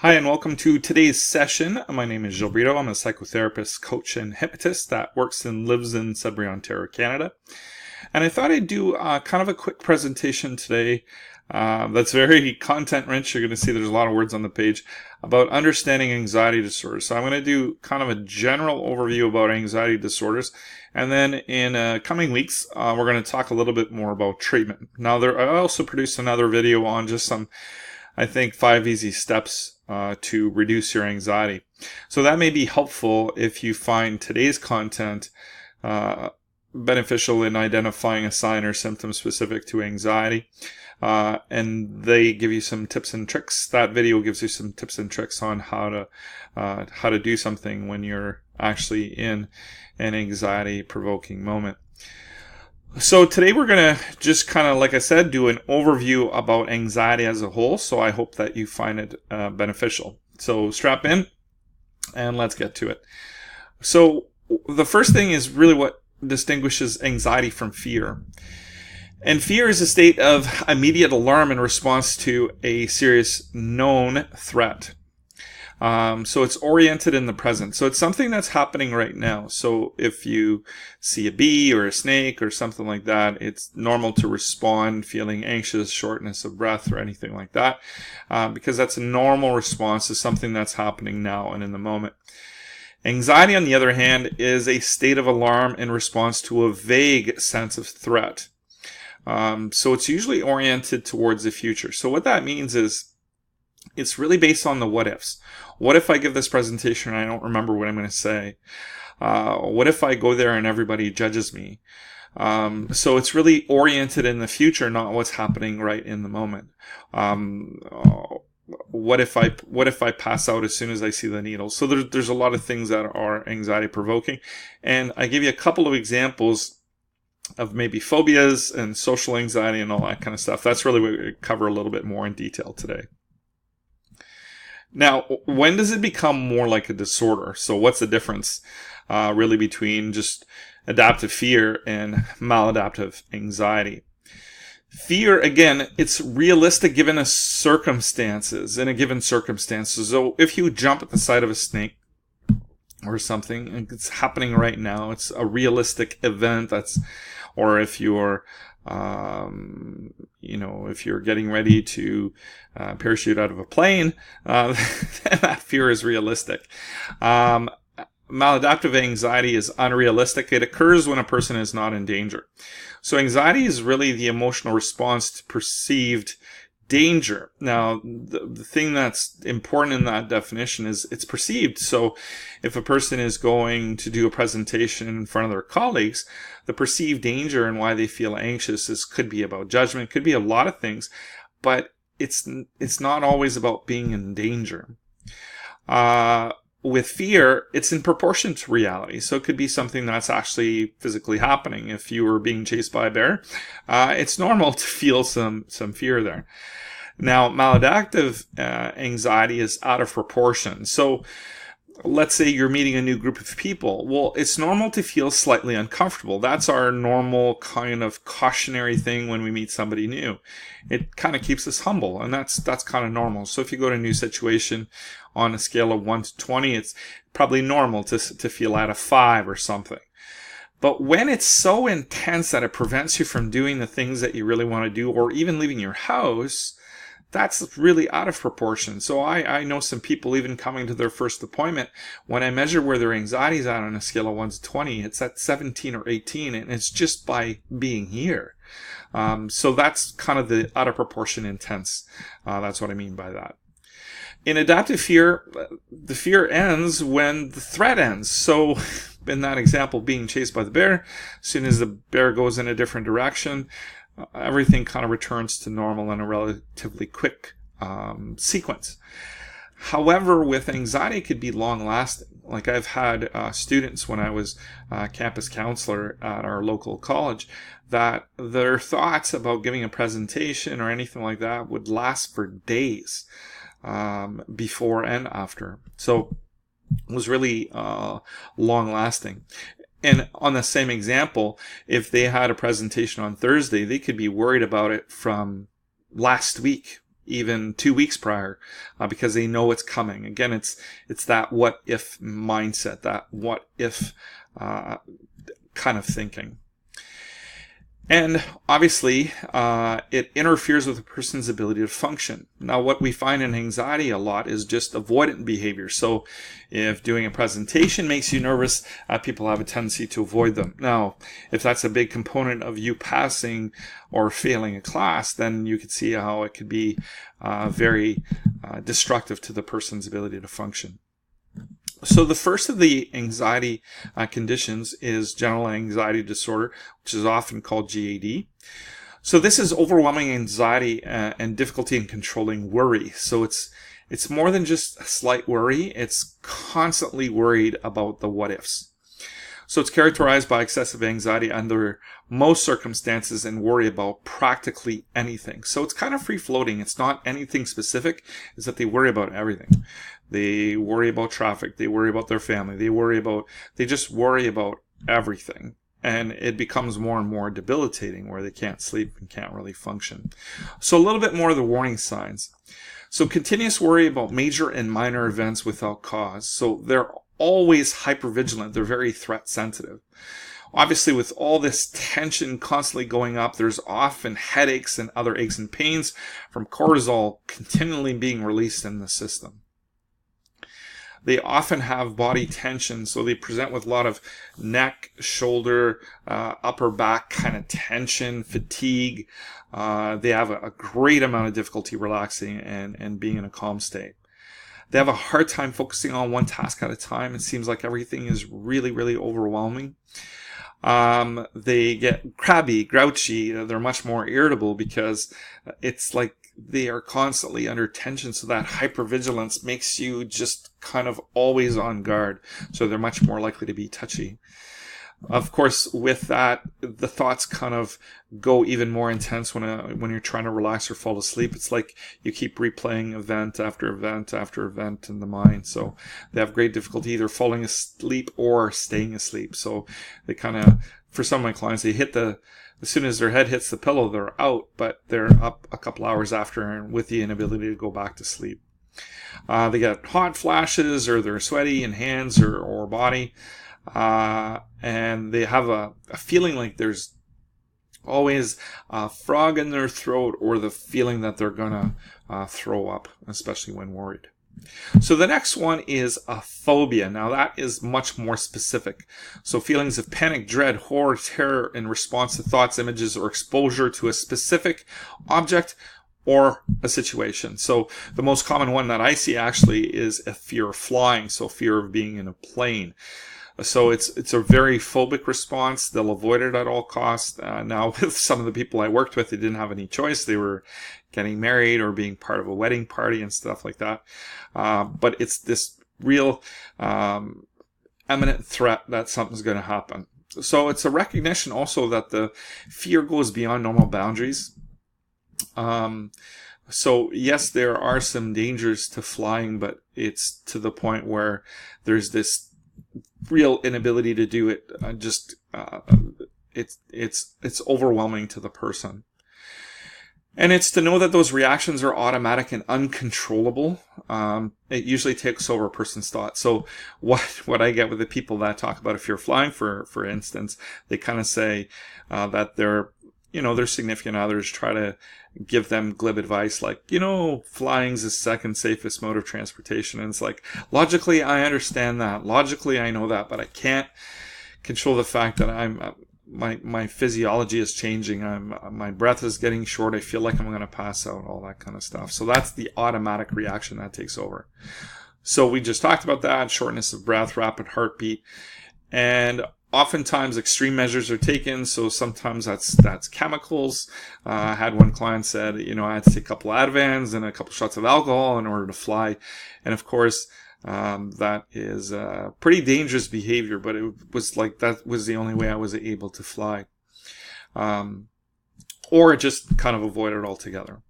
Hi, and welcome to today's session. My name is Gilberto. I'm a psychotherapist, coach, and hypnotist that works and lives in Sudbury, Ontario, Canada. And I thought I'd do kind of a quick presentation today that's very content rich. You're going to see there's a lot of words on the page about understanding anxiety disorders. So I'm going to do kind of a general overview about anxiety disorders. And then in coming weeks, we're going to talk a little bit more about treatment. Now, I also produced another video on just some, I think, 5 easy steps to reduce your anxiety. So that may be helpful if you find today's content beneficial in identifying a sign or symptom specific to anxiety. And they give you some tips and tricks. That video gives you some tips and tricks on how to do something when you're actually in an anxiety-provoking moment. So today we're going to just kind of, like I said, do an overview about anxiety as a whole. So I hope that you find it beneficial. So strap in and let's get to it. So the first thing is really what distinguishes anxiety from fear. And fear is a state of immediate alarm in response to a serious known threat. So it's oriented in the present. So it's something that's happening right now. So if you see a bee or a snake or something like that, it's normal to respond feeling anxious, shortness of breath, or anything like that, because that's a normal response to something that's happening now and in the moment. Anxiety, on the other hand, is a state of alarm in response to a vague sense of threat. So it's usually oriented towards the future. So what that means is it's really based on the what ifs. What if I give this presentation and I don't remember what I'm going to say? What if I go there and everybody judges me? So it's really oriented in the future, not what's happening right in the moment. What if I pass out as soon as I see the needle? So there's a lot of things that are anxiety provoking. And I give you a couple of examples of maybe phobias and social anxiety and all that kind of stuff. That's really what we cover a little bit more in detail today. Now, when does it become more like a disorder? So what's the difference really between just adaptive fear and maladaptive anxiety? Fear, again, it's realistic given a circumstances, in a given circumstances. So if you jump at the sight of a snake or something, it's happening right now, it's a realistic event. Or if you're if you're getting ready to parachute out of a plane, then that fear is realistic. Maladaptive anxiety is unrealistic. It occurs when a person is not in danger. So anxiety is really the emotional response to perceived danger. Now, the thing that's important in that definition is it's perceived. So if a person is going to do a presentation in front of their colleagues, the perceived danger and why they feel anxious could be about judgment, could be a lot of things, but it's not always about being in danger. With fear, it's in proportion to reality. So it could be something that's actually physically happening. If you were being chased by a bear, it's normal to feel some fear there. Now, maladaptive anxiety is out of proportion. So let's say you're meeting a new group of people. Well, it's normal to feel slightly uncomfortable. That's our normal kind of cautionary thing when we meet somebody new. It kind of keeps us humble, and that's kind of normal. So if you go to a new situation on a scale of 1 to 20, it's probably normal to feel at a 5 or something. But when it's so intense that it prevents you from doing the things that you really want to do, or even leaving your house, that's really out of proportion. So I know some people even coming to their first appointment, when I measure where their anxiety is at on a scale of 1 to 20, it's at 17 or 18, and it's just by being here. So that's kind of the out of proportion intense. That's what I mean by that. In adaptive fear, the fear ends when the threat ends. So in that example, being chased by the bear, as soon as the bear goes in a different direction, everything kind of returns to normal in a relatively quick sequence. However, with anxiety, it could be long-lasting. Like I've had students when I was a campus counselor at our local college, that their thoughts about giving a presentation or anything like that would last for days before and after. So it was really long-lasting. And on the same example, if they had a presentation on Thursday, they could be worried about it from last week even 2 weeks prior, because they know it's coming. Again, it's that what if mindset, that what if kind of thinking. And obviously, it interferes with a person's ability to function. Now, what we find in anxiety a lot is just avoidant behavior. So if doing a presentation makes you nervous, people have a tendency to avoid them. Now, if that's a big component of you passing or failing a class, then you could see how it could be very destructive to the person's ability to function. So the first of the anxiety conditions is generalized anxiety disorder, which is often called GAD. So this is overwhelming anxiety and difficulty in controlling worry. So it's more than just a slight worry. It's constantly worried about the what ifs. So it's characterized by excessive anxiety under most circumstances and worry about practically anything. So it's kind of free floating. It's not anything specific. It's that they worry about everything. They worry about traffic. They worry about their family. They just worry about everything. And it becomes more and more debilitating where they can't sleep and can't really function. So a little bit more of the warning signs. So continuous worry about major and minor events without cause. So they're always hypervigilant. They're very threat sensitive. Obviously, with all this tension constantly going up, there's often headaches and other aches and pains from cortisol continually being released in the system. They often have body tension, so they present with a lot of neck, shoulder, upper back kind of tension, fatigue. They have a great amount of difficulty relaxing and being in a calm state. They have a hard time focusing on one task at a time. It seems like everything is really, really overwhelming. They get crabby, grouchy. They're much more irritable because it's like they are constantly under tension. So that hypervigilance makes you just kind of always on guard. So they're much more likely to be touchy. Of course, with that, the thoughts kind of go even more intense when you're trying to relax or fall asleep. It's like you keep replaying event after event after event in the mind. So they have great difficulty either falling asleep or staying asleep. So they kind of, for some of my clients, they as soon as their head hits the pillow, they're out, but they're up a couple hours after and with the inability to go back to sleep. They get hot flashes or they're sweaty in hands or body. And they have a feeling like there's always a frog in their throat or the feeling that they're gonna throw up, especially when worried. So the next one is a phobia. Now that is much more specific. So feelings of panic, dread, horror, terror in response to thoughts, images, or exposure to a specific object or a situation. So the most common one that I see actually is a fear of flying. So fear of being in a plane. So it's a very phobic response. They'll avoid it at all costs. Now, with some of the people I worked with, they didn't have any choice. They were getting married or being part of a wedding party and stuff like that. But it's this real imminent threat that something's going to happen. So it's a recognition also that the fear goes beyond normal boundaries. So yes, there are some dangers to flying, but it's to the point where there's this real inability to do it. It's overwhelming to the person. And it's to know that those reactions are automatic and uncontrollable. It usually takes over a person's thought. So what I get with the people that talk about a fear of flying, for instance, they kind of say that their significant others try to give them glib advice like, flying's the second safest mode of transportation. And it's like, logically, I understand that. Logically, I know that, but I can't control the fact that my physiology is changing. My breath is getting short. I feel like I'm going to pass out, all that kind of stuff. So that's the automatic reaction that takes over. So we just talked about that, shortness of breath, rapid heartbeat, and oftentimes extreme measures are taken. So sometimes that's chemicals. I had one client said, I had to take a couple Advans and a couple shots of alcohol in order to fly. And of course, that is pretty dangerous behavior, but it was like that was the only way I was able to fly. Or just kind of avoid it altogether.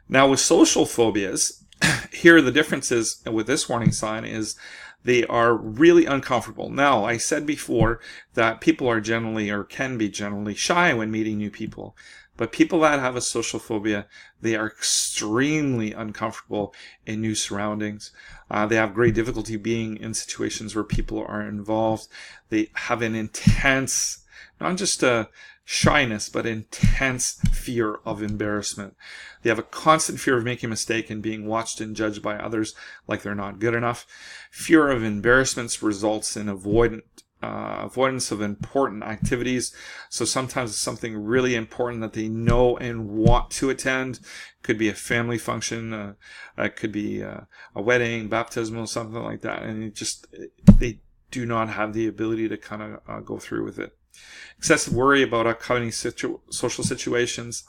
Now with social phobias, here the difference is with this warning sign is they are really uncomfortable. Now, I said before that people are generally or can be generally shy when meeting new people. But people that have a social phobia, they are extremely uncomfortable in new surroundings. They have great difficulty being in situations where people are involved. They have an intense, not just a shyness, but intense fear of embarrassment. They have a constant fear of making a mistake and being watched and judged by others like they're not good enough. Fear of embarrassments results in avoidance of important activities. So sometimes it's something really important that they know and want to attend. Could be a family function, it could be a wedding, baptismal, something like that, and they do not have the ability to kind of go through with it. Excessive worry about upcoming social situations,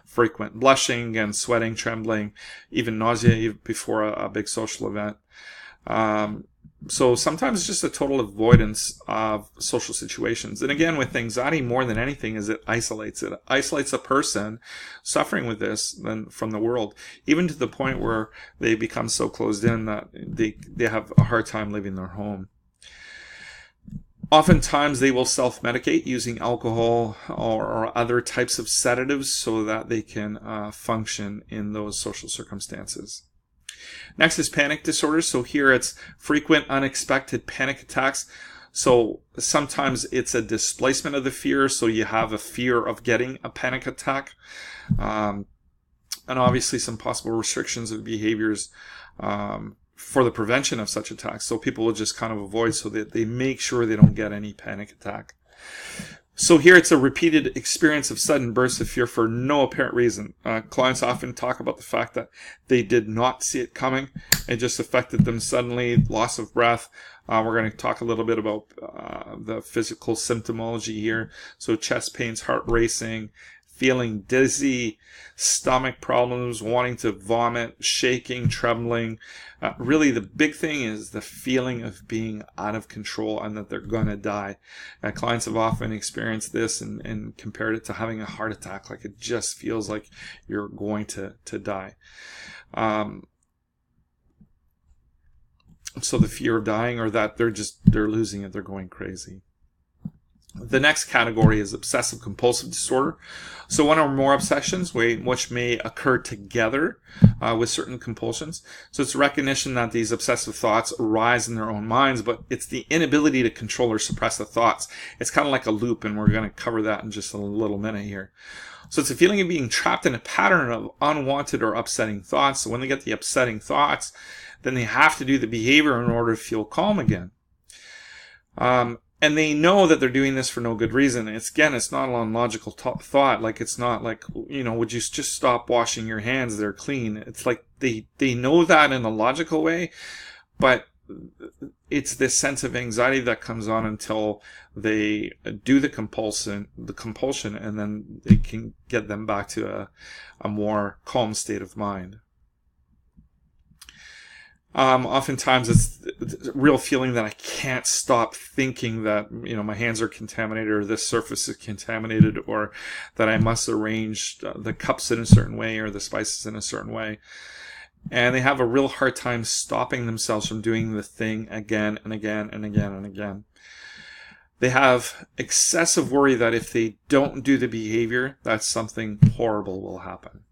frequent blushing and sweating, trembling, even nausea before a big social event. So sometimes it's just a total avoidance of social situations. And again, with anxiety, more than anything, is it isolates. It isolates a person suffering with this from the world, even to the point where they become so closed in that they have a hard time leaving their home. Oftentimes they will self-medicate using alcohol or other types of sedatives so that they can function in those social circumstances. Next is panic disorder. So here it's frequent unexpected panic attacks. So sometimes it's a displacement of the fear. So you have a fear of getting a panic attack. And obviously some possible restrictions of behaviors for the prevention of such attacks. So people will just kind of avoid so that they make sure they don't get any panic attack. So here it's a repeated experience of sudden bursts of fear for no apparent reason. Clients often talk about the fact that they did not see it coming. It just affected them suddenly, loss of breath. We're going to talk a little bit about the physical symptomology here. So chest pains, heart racing, feeling dizzy, stomach problems, wanting to vomit, shaking, trembling. Really, the big thing is the feeling of being out of control and that they're going to die. Clients have often experienced this and compared it to having a heart attack. Like it just feels like you're going to die. So the fear of dying, or that they're losing it, they're going crazy. The next category is obsessive compulsive disorder. So one or more obsessions which may occur together with certain compulsions. So it's recognition that these obsessive thoughts arise in their own minds, but it's the inability to control or suppress the thoughts. It's kind of like a loop, and we're going to cover that in just a little minute here. So it's a feeling of being trapped in a pattern of unwanted or upsetting thoughts. So when they get the upsetting thoughts, then they have to do the behavior in order to feel calm again. And they know that they're doing this for no good reason. It's not an unlogical thought. Like, it's not like, would you just stop washing your hands? They're clean. It's like they know that in a logical way, but it's this sense of anxiety that comes on until they do the compulsion, and then it can get them back to a more calm state of mind. Oftentimes it's the real feeling that I can't stop thinking that, my hands are contaminated, or this surface is contaminated, or that I must arrange the cups in a certain way or the spices in a certain way. And they have a real hard time stopping themselves from doing the thing again and again and again and again. They have excessive worry that if they don't do the behavior, that something horrible will happen.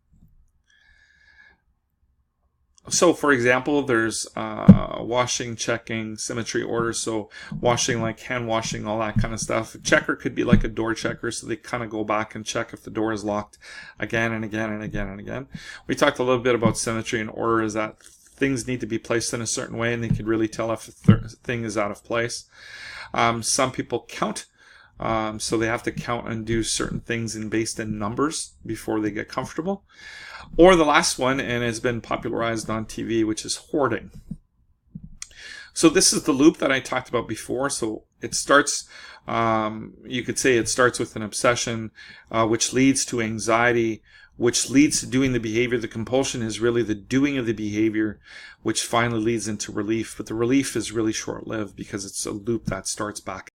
So, for example, there's washing, checking, symmetry orders. So washing, like hand washing, all that kind of stuff. Checker could be like a door checker. So they kind of go back and check if the door is locked again and again and again and again. We talked a little bit about symmetry and order, is that things need to be placed in a certain way, and they can really tell if a thing is out of place. Some people count. So they have to count and do certain things based in numbers before they get comfortable. Or the last one, and has been popularized on TV, which is hoarding. So this is the loop that I talked about before. So it starts, you could say it starts with an obsession, which leads to anxiety, which leads to doing the behavior. The compulsion is really the doing of the behavior, which finally leads into relief. But the relief is really short-lived because it's a loop that starts back